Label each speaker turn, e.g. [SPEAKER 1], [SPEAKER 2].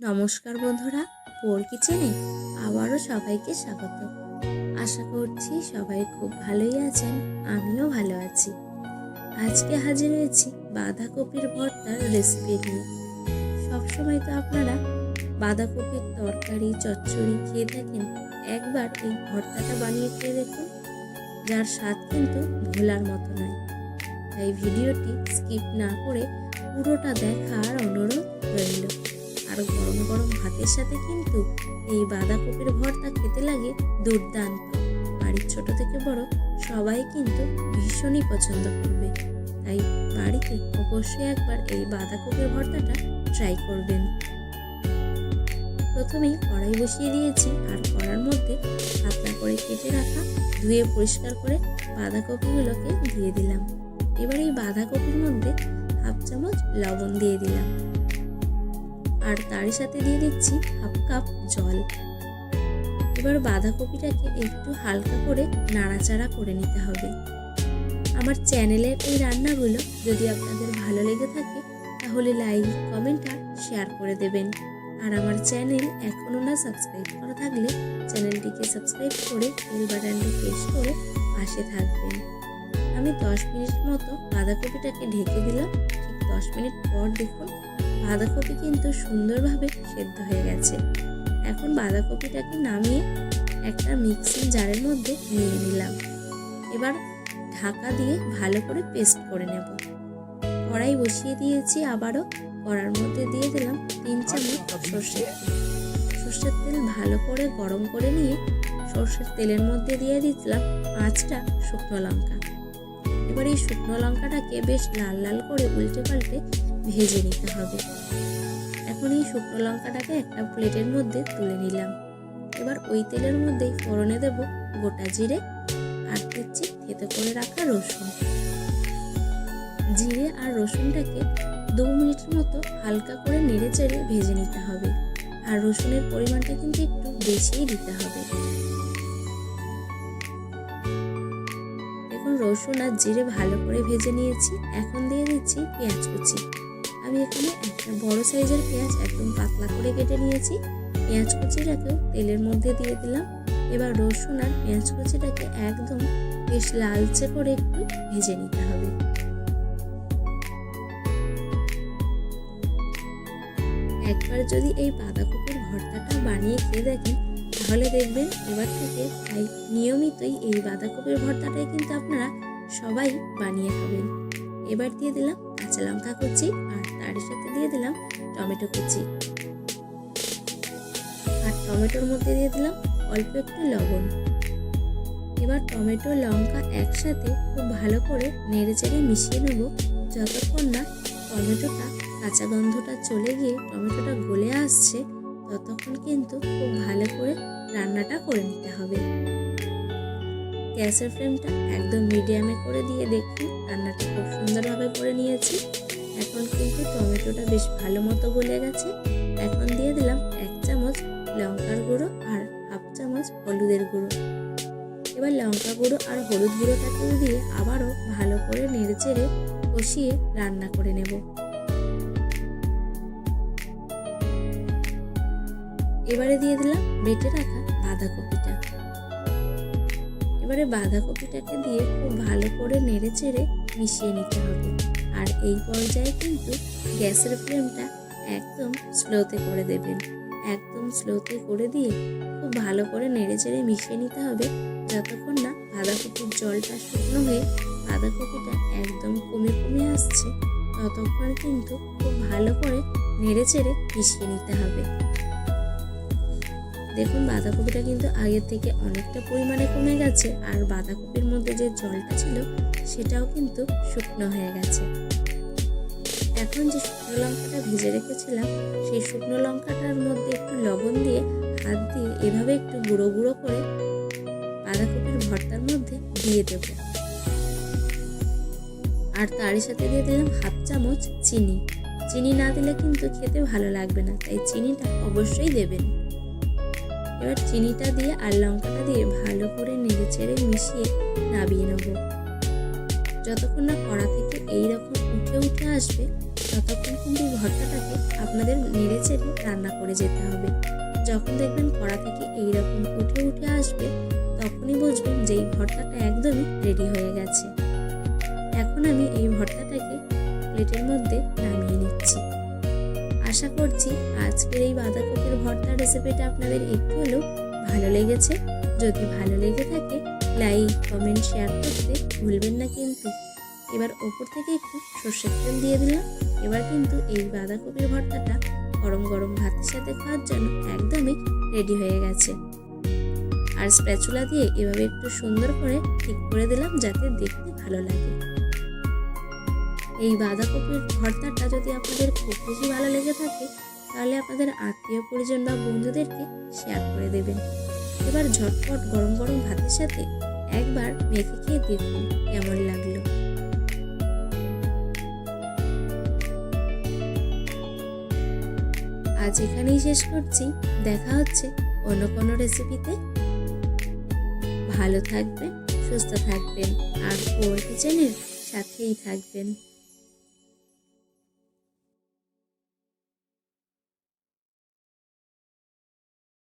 [SPEAKER 1] নমস্কার বন্ধুরা, পোর কিচেনে আবারও সবাইকে স্বাগত। আশা করছি সবাই খুব ভালোই আছেন, আমিও ভালো আছি। আজকে হাজির হয়েছি বাঁধাকপির ভর্তার রেসিপি নিয়ে। সবসময় তো আপনারা বাঁধাকপির তরকারি চচ্চড়ি খেয়ে থাকেন, একবার এই ভর্তাটা বানিয়ে খেয়ে দেখুন, যার স্বাদ কিন্তু ভোলার মতো নয়। তাই ভিডিওটি স্কিপ না করে পুরোটা দেখার অনুরোধ রইল। আর গরম গরম ভাতের সাথে কিন্তু এই বাঁধাকপির ভর্তা খেতে লাগে দুর্দান্ত। বাড়ির ছোট থেকে বড় সবাই কিন্তু ভীষণই পছন্দ করবে। তাই বাড়িতে অবশ্যই একবার এই বাঁধাকপির ভর্তাটা ট্রাই করবেন। প্রথমেই কড়াই বসিয়ে দিয়েছি, আর কড়ার মধ্যে পাতলা করে কেটে রাখা ধুয়ে পরিষ্কার করে বাঁধাকপিগুলোকে দিয়ে দিলাম। এবার এই বাঁধাকপির মধ্যে হাফ চামচ লবণ দিয়ে দিলাম, আর তার সাথে দিয়ে দিচ্ছি হাফ কাপ জল। এবার বাঁধাকপিটাকে একটু হালকা করে নাড়াচাড়া করে নিতে হবে। আমার চ্যানেলের এই রান্নাগুলো যদি আপনাদের ভালো লেগে থাকে তাহলে লাইক, কমেন্ট আর শেয়ার করে দেবেন। আর আমার চ্যানেল এখনও না সাবস্ক্রাইব করা থাকলে চ্যানেলটিকে সাবস্ক্রাইব করে বেল বাটনটি প্রেস করে পাশে থাকবেন। আমি 10 মিনিট মতো বাঁধাকপিটাকে ঢেকে দিলাম। ঠিক 10 মিনিট পর দেখুন বাঁধাকপি কিন্তু সুন্দরভাবে সেদ্ধ হয়ে গেছে। এখন বাঁধাকপিটাকে নামিয়ে একটা মিক্সিং জারের মধ্যে নিয়ে নিলাম। এবার ঢাকা দিয়ে ভালো করে পেস্ট করে নেব। কড়াই বসিয়ে দিয়েছি, আবারও কড়ার মধ্যে দিয়ে দিলাম 3 চামচ সর্ষের তেল। সর্ষের তেল ভালো করে গরম করে নিয়ে সর্ষের তেলের মধ্যে দিয়ে দিলাম 5টা শুকনো লঙ্কা। এবার এই শুকনো লঙ্কাটাকে বেশ লাল লাল করে উল্টে পাল্টে ভেজে নিতে হবে। এখন এই শুকনো লঙ্কাটাকে একটা প্লেটের মধ্যে তুলে নিলাম। এবার ওই তেলের মধ্যেই ফোড়নে দেব গোটা জিরে, আর দিচ্ছি থেতো করে রাখা রসুন। জিরে আর রসুনটাকে 2 মিনিটের মতো হালকা করে নেড়ে চেড়ে ভেজে নিতে হবে। আর রসুনের পরিমাণটা কিন্তু একটু বেশিই দিতে হবে। এখন রসুন আর জিরে ভালো করে ভেজে নিয়েছি। এখন দিয়ে দিচ্ছি পেঁয়াজ কুচি। আমি এখানে একটা বড় সাইজের পেঁয়াজ একদম পাতলা করে কেটে নিয়েছি। পেঁয়াজ কুচিটাকেও তেলের মধ্যে দিয়ে দিলাম। এবার রসুন আর পেঁয়াজ কুচিটাকে একদম বেশ লালচে করে একটু ভেজে নিতে হবে। একবার যদি এই বাঁধাকপির ভর্তাটা বানিয়ে খেয়ে দেখেন তাহলে দেখবেন এবার থেকে তাই নিয়মিতই এই বাঁধাকপির ভর্তাটাই কিন্তু আপনারা সবাই বানিয়ে খাবেন। এবার দিয়ে দিলাম কাঁচা লঙ্কা কুচি, আর তার সাথে দিয়ে দিলাম টমেটো কুচি, আর টমেটোর মধ্যে দিয়ে দিলাম অল্প একটু লবণ। এবার টমেটো লঙ্কা একসাথে খুব ভালো করে নেড়ে চেড়ে মিশিয়ে নেব, যতক্ষণ না টমেটোটা কাঁচা গন্ধটা চলে গিয়ে টমেটোটা গলে আসছে, ততক্ষণ কিন্তু খুব ভালো করে রান্নাটা করে নিতে হবে। গ্যাসের ফ্লেমটা একদম মিডিয়ামে করে দিয়ে দেখুন রান্নাটা খুব সুন্দরভাবে করে নিয়েছি। এখন কিন্তু টমেটোটা বেশ ভালো মতো গলে গেছে। এখন দিয়ে দিলাম 1 চামচ লঙ্কার গুঁড়ো আর হাফ চামচ হলুদের গুঁড়ো। এবার লঙ্কা গুঁড়ো আর হলুদ গুঁড়োটাকেও দিয়ে আবারও ভালো করে নেড়ে চেড়ে কষিয়ে রান্না করে নেব। এবারে দিয়ে দিলাম বেটে রাখা বাঁধাকপিটা। এবারে বাঁধাকপিটাকে দিয়ে খুব ভালো করে নেড়ে চেড়ে মিশিয়ে নিতে হবে। আর এই পর্যায়ে কিন্তু গ্যাসের ফ্লেমটা একদম স্লোতে করে দেবেন। একদম স্লোতে করে দিয়ে খুব ভালো করে নেড়ে চেড়ে মিশিয়ে নিতে হবে, যতক্ষণ না বাঁধাকপির জলটা শুকনো হয়ে বাঁধাকপিটা একদম কমে কমে আসছে, ততক্ষণ কিন্তু খুব ভালো করে নেড়ে চেড়ে মিশিয়ে নিতে হবে। দেখুন বাঁধাকপিটা কিন্তু আগের থেকে অনেকটা পরিমাণে কমে গেছে, আর বাঁধাকপির মধ্যে যে জলটা ছিল সেটাও কিন্তু শুকনো হয়ে গেছে। এখন যে শুকনো লঙ্কাটা ভেজে রেখেছিলাম সেই শুকনো লঙ্কাটার মধ্যে একটু লবণ দিয়ে হাত দিয়ে এভাবে একটু গুঁড়ো গুঁড়ো করে বাঁধাকপির ভর্তার মধ্যে দিয়ে দেব। আর তার সাথে দিয়ে দিলাম হাফ চামচ চিনি। চিনি না দিলে কিন্তু খেতে ভালো লাগবে না, তাই চিনিটা অবশ্যই দেবেন। এবার চিনিটা দিয়ে আর লঙ্কাটা দিয়ে ভালো করে নেড়ে চেড়ে মিশিয়ে নামিয়ে নেব। যতক্ষণ না কড়া থেকে এইরকম উঠে আসবে ততক্ষণ কিন্তু এই ভর্তাটাকে আপনাদের নেড়ে চেড়ে রান্না করে যেতে হবে। যখন দেখবেন কড়া থেকে এইরকম উঠে উঠে আসবে, তখনই বুঝবেন যে এই ভর্তাটা একদমই রেডি হয়ে গেছে। এখন আমি এই ভর্তাটাকে প্লেটের মধ্যে নামিয়ে নিচ্ছি। আশা করছি আজকের এই বাঁধাকপির ভর্তার রেসিপিটা আপনাদের একটু হলেও ভালো লেগেছে। যদি ভালো লেগে থাকে লাইক, কমেন্ট, শেয়ার করতে ভুলবেন না কিন্তু। এবার ওপর থেকে একটু সর্ষের তেল দিয়ে দিলাম। এবার কিন্তু এই বাঁধাকপির ভর্তাটা গরম গরম ভাতের সাথে খাওয়ার জন্য একদমই রেডি হয়ে গেছে। আর স্প্যাচুলা দিয়ে এভাবে একটু সুন্দর করে ঠিক করে দিলাম যাতে দেখতে ভালো লাগে। এই বাঁধাকপির ভর্তাটা যদি আপনাদের খুব বেশি ভালো লেগে থাকে তাহলে আপনাদের আত্মীয় পরিজন বা বন্ধুদেরকে শেয়ার করে দেবেন। এবার ঝটপট গরম গরম ভাতের সাথে একবার মেখে খেয়ে দেখুন কেমন লাগলো। আজ এখানেই শেষ করছি। দেখা হচ্ছে অন্য কোনো রেসিপিতে। ভালো থাকবেন, সুস্থ থাকবেন আর ওর কিচেনের সাথেই থাকবেন।